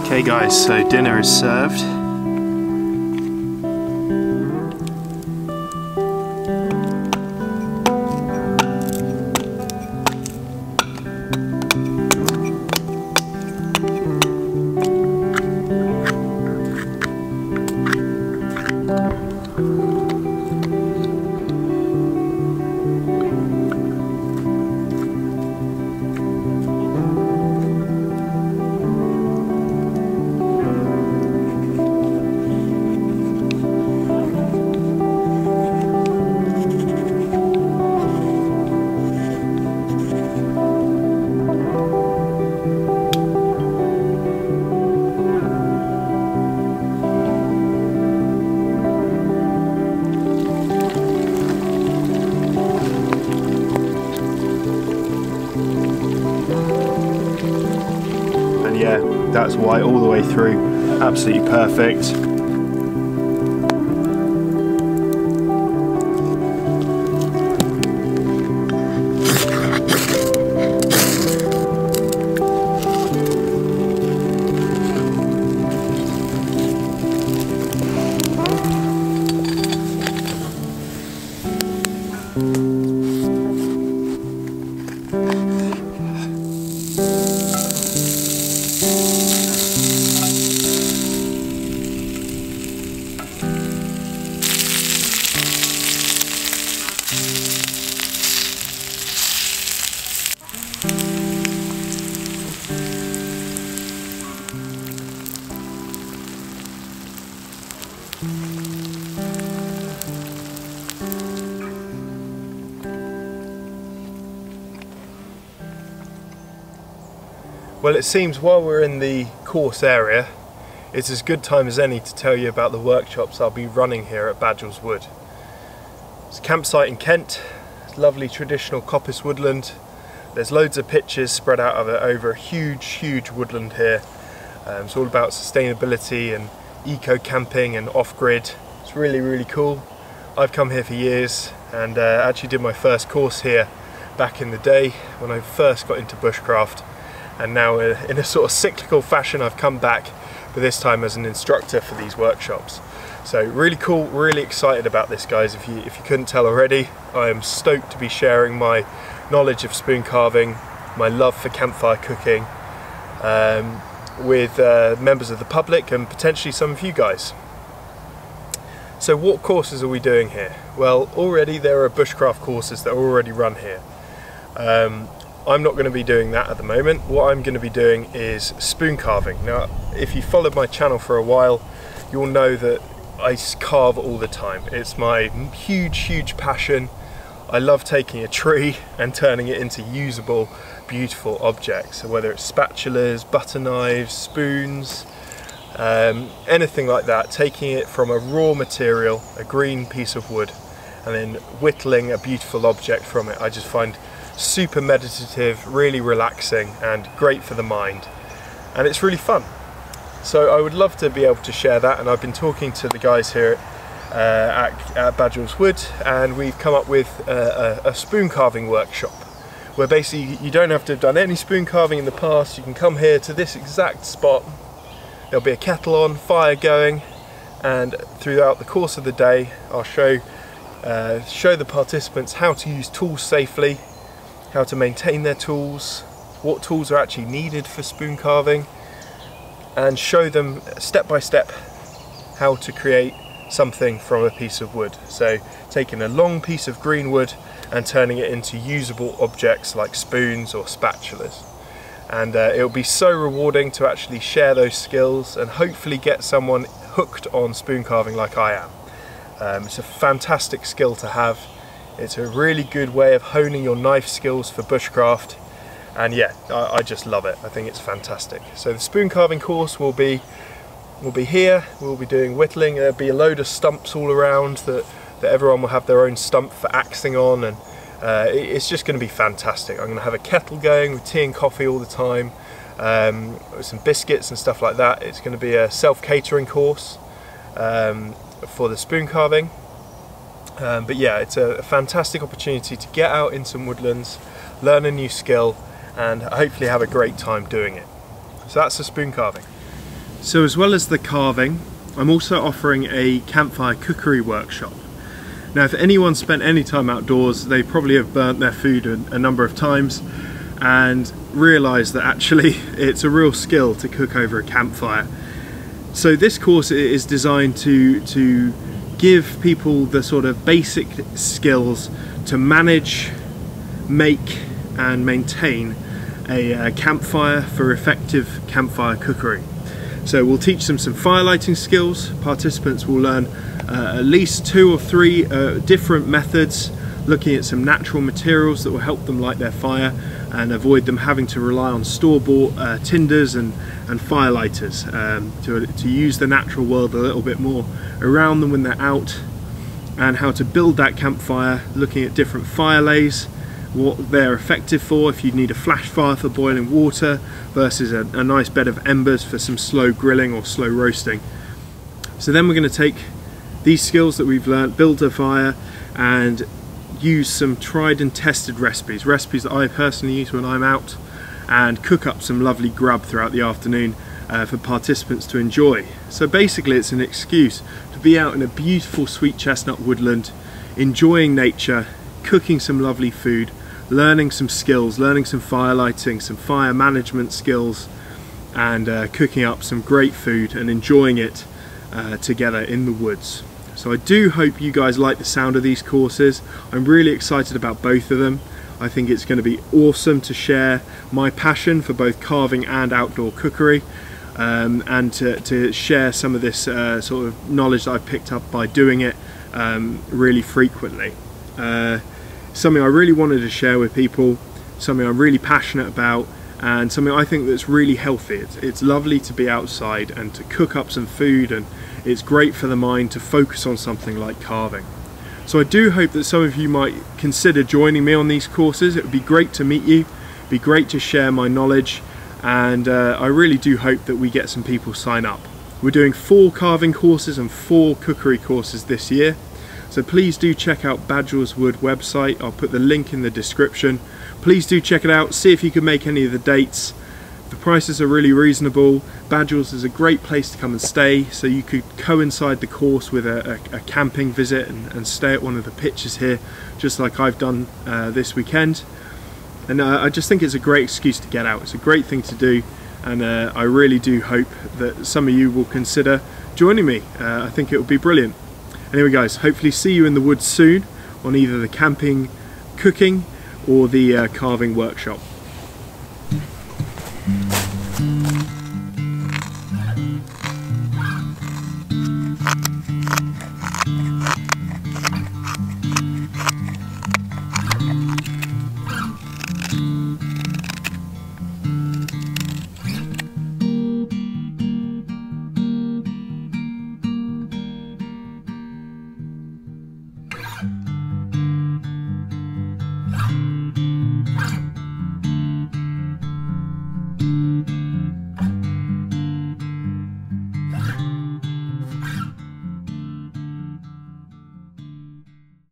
Okay guys, so dinner is served. Yeah, that's white all the way through, absolutely perfect. Well, it seems while we're in the course area, it's as good time as any to tell you about the workshops I'll be running here at Badgells Wood. It's a campsite in Kent, it's lovely traditional coppice woodland. There's loads of pitches spread out of it over a huge woodland here. It's all about sustainability and eco-camping and off-grid. It's really cool. I've come here for years and actually did my first course here back in the day when I first got into bushcraft. And now in a sort of cyclical fashion I've come back, but this time as an instructor for these workshops. So really cool, really excited about this guys. If you couldn't tell already, I am stoked to be sharing my knowledge of spoon carving, my love for campfire cooking with members of the public and potentially some of you guys. So what courses are we doing here? Well, already there are bushcraft courses that are already run here. I'm not going to be doing that at the moment. What I'm going to be doing is spoon carving. Now, if you followed my channel for a while, you'll know that I carve all the time. It's my huge passion. I love taking a tree and turning it into usable beautiful objects, so whether it's spatulas, butter knives, spoons, anything like that, taking it from a raw material, a green piece of wood, and then whittling a beautiful object from it, I just find super meditative, really relaxing and great for the mind, and it's really fun. So I would love to be able to share that, and I've been talking to the guys here at Badgells Wood, and we've come up with a spoon carving workshop where basically you don't have to have done any spoon carving in the past. You can come here to this exact spot, there'll be a kettle on, fire going, and throughout the course of the day I'll show the participants how to use tools safely, how to maintain their tools, what tools are actually needed for spoon carving, and show them step by step how to create something from a piece of wood. So taking a long piece of green wood and turning it into usable objects like spoons or spatulas. And it'll be so rewarding to actually share those skills and hopefully get someone hooked on spoon carving like I am. It's a fantastic skill to have. It's a really good way of honing your knife skills for bushcraft, and yeah, I just love it. I think it's fantastic. So the spoon carving course will be here. We'll be doing whittling. There'll be a load of stumps all around that everyone will have their own stump for axing on, and it's just going to be fantastic. I'm going to have a kettle going with tea and coffee all the time, with some biscuits and stuff like that. It's going to be a self-catering course for the spoon carving. But yeah, it's a fantastic opportunity to get out in some woodlands, learn a new skill, and hopefully have a great time doing it. So that's the spoon carving. So as well as the carving, I'm also offering a campfire cookery workshop. Now, if anyone spent any time outdoors, they probably have burnt their food a number of times and realised that actually it's a real skill to cook over a campfire. So this course is designed to give people the sort of basic skills to manage, make and maintain a campfire for effective campfire cookery. So we'll teach them some fire lighting skills. Participants will learn at least 2 or 3 different methods, looking at some natural materials that will help them light their fire and avoid them having to rely on store-bought tinders and fire lighters, to use the natural world a little bit more around them when they're out, and how to build that campfire, looking at different fire lays, what they're effective for, if you need a flash fire for boiling water versus a nice bed of embers for some slow grilling or slow roasting. So then we're going to take these skills that we've learned, build a fire, and use some tried and tested recipes that I personally use when I'm out, and cook up some lovely grub throughout the afternoon for participants to enjoy. So basically it's an excuse to be out in a beautiful sweet chestnut woodland, enjoying nature, cooking some lovely food, learning some skills, learning some fire lighting, some fire management skills, and cooking up some great food and enjoying it together in the woods. So I do hope you guys like the sound of these courses. I'm really excited about both of them. I think it's going to be awesome to share my passion for both carving and outdoor cookery, and to share some of this sort of knowledge that I've picked up by doing it really frequently. Something I really wanted to share with people, something I'm really passionate about, and something I think that's really healthy. It's lovely to be outside and to cook up some food, and it's great for the mind to focus on something like carving. So I do hope that some of you might consider joining me on these courses. It would be great to meet you, it'd be great to share my knowledge, and I really do hope that we get some people sign up. We're doing 4 carving courses and 4 cookery courses this year. So please do check out Badgells Wood website. I'll put the link in the description. Please do check it out, see if you can make any of the dates. The prices are really reasonable. Badgells is a great place to come and stay, so you could coincide the course with a camping visit and stay at one of the pitches here, just like I've done this weekend. And I just think it's a great excuse to get out. It's a great thing to do, and I really do hope that some of you will consider joining me. I think it would be brilliant. Anyway guys, hopefully see you in the woods soon on either the camping, cooking or the carving workshop.